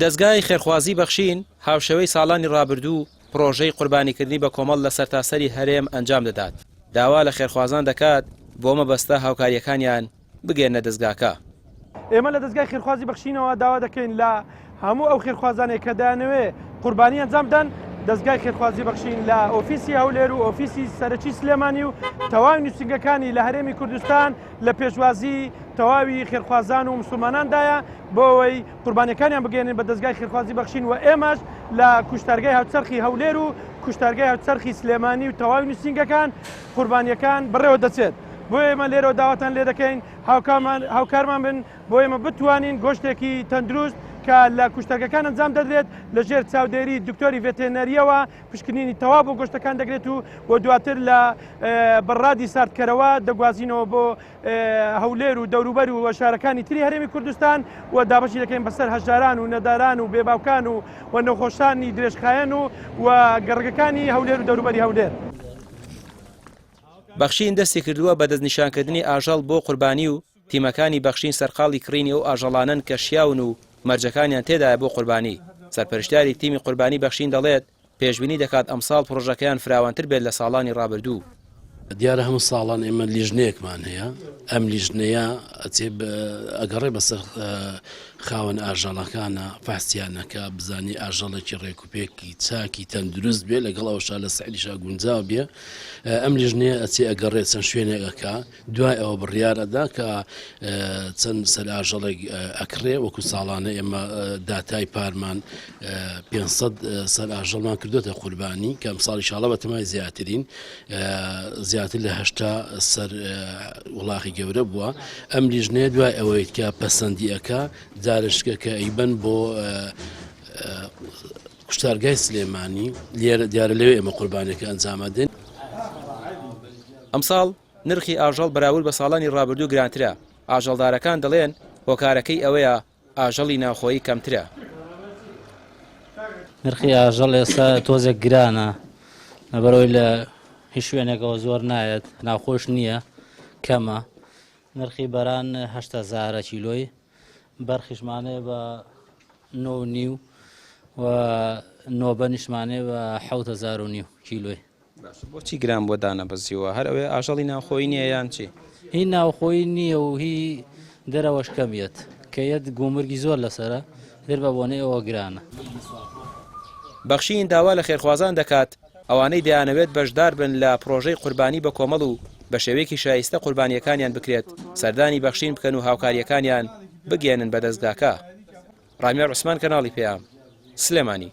دەستگای خێرخوازی بەخشین هاوشەوەی ساڵانی ڕابردوو پرۆژەی قوربانیکردنی بە کۆمەڵ لە سەرتاسەری هەرێم ئەنجام دەدات. داوا لە خێرخوازان دەکات بۆ مەبەستە هاوکاریەکانیان بگەێنە دەستگاکە. ئێمە لە دەستگای خێرخوازی بەخشینەوە داوا دەکەین لە هەموو ئەو خێرخوازانێک کە دەیانەوێ قوربانی ئەنجام بدەن دەستگای خێرخوازی بەخشین لە ئۆفیسی هەولێر و ئۆفیسی سەرەکی سلێمانی و تەواوی نووسنگەکانی لە هەرێمی کوردستان لە پێشوازی تەواوی خێرخوازان و مسلماناندایە بۆ ئەوەی قوربانیەکانیان بگەێنن بە دەستگای خێرخوازی بەخشین و ئێمەش لە کوشتارگای هاوچەرخی هەولێر و کوشتارگای هاوچەرخی سلێمانی و تەواوی نووسنگەکان قوربانیەکان بڕێوە دەچێت. بۆ ئێمە لێرەوە داواتان لێ دەکەین هاوکارمان بن بۆ ئێمە بتوانین گۆشتێکی تەندروست کە لە کوشتەکەکان ئەنجام دەدرێت لەژێر چاودێری دکتۆری ڤێتێنەریەوە پشکنینی تەواو بۆ گۆشتەکان دەگرێت و دواتر لە بەڕادی ساردکەرەوە دەگوازینەوە بۆ هەولێر و دەوروبەر و شارەکانی تری هەرێمی کوردستان و دابەشی دەکەین بەسەر هەژاران و نەداران و بێباوکان و نەخۆشانی درێژخایەن و گەڕگەکانی هەولێر و دەوروبەری هەولێر. بەخشین دەستی کردووە بە دەستنیشانکردنی ئاژەڵ بۆ قوربانی و تیمەکانی بەخشین سەرقاڵی کڕینی و ئاژەڵانن کە شیاون و مەرجەکانیان تێدایە بۆ قوربانی. سەرپەرشتیاری تیمی قوربانی بەخشین دەڵێت پێشبینی دەکات ئەمساڵ پرۆژەکەیان فراوانتر بێت لە ساڵانی ڕابردوو. دیارە هەموو ساڵان ئێمە لیژنەیەکمان هەیە ئەم لیژنەیە ئەگەڕێ بەسەر خاوەن ئاژەڵەکانە فەحسیانەکە بزانی ئاژەڵێکی ڕێکوپێکی چاکی تەندروست بێ لەگەڵ ئەوشا لە سەعریشا گونجاو بێ ئەم لیژنەیە ئەچێ ئەگەڕێت چەند شوێنێکەکە دوای ئەوە بڕیارەدا کە چەند سەر ئاژەڵێک ئەکڕێ وەکو ساڵانە ئێمە داتای پارمان 500 سەر ئاژەڵمان کردوتە قوربانی کە ئەمساڵ ئینشاڵڵا بەتەمای زیاترین زیاتر لە 80 سەر وڵاغی گەورە بووە. ئەم لیژنەیە دوای ئەوەی کە پەسەندیەکە جارشکەکە ئەیبەن بۆ کوشتارگای سلێمانی لێرە دیارە لەوێ ئێمە قوربانەکە ئەنجامەدەین. ئەمساڵ نرخی ئاژەڵ بەراورد بە ساڵانی ڕابردوو گرانترە. ئاژەڵدارەکان دەڵێن هۆکارەکەی ئەوەیە ئاژەڵی ناوخۆیی کەمترە. نرخی ئاژەڵ ئێستا تۆزێک گرانە لەبەرەوەی لە هیچ شوێنێکەوە زۆر نایەت ناوخۆش نییە کەمە. نرخی بەران 8,000 کیلۆی بەرخیشمانەیە بە 9.5 و نۆبەنیشمانەیە بە 7,500 کیلۆی. بۆچی گران بۆ دانە بەزیوە هەر ئەوێ ئاژەڵی ناوخۆی نییە یان چی؟ هی ناوخۆی نییە و هی دەرەوەش کەمیێت کە یەت گومرگی زۆر لەسرە دەر بە بۆنەی ئەوە گرانە. بەخشین داوا لە خێرخوازان دەکات ئەوانەی دەیانەوێت بەشدار بن لە پرۆژەی قوربانی بە کۆمەڵ و بە شێوەیەکی شایستە قوربانیەکانیان بکرێت سەردانی بەخشین بکەن و هاوکاریەکانیان بگێنن بە دەستگاکە. ڕامێر عوسمان کەناڵی پێیام سلێمانی.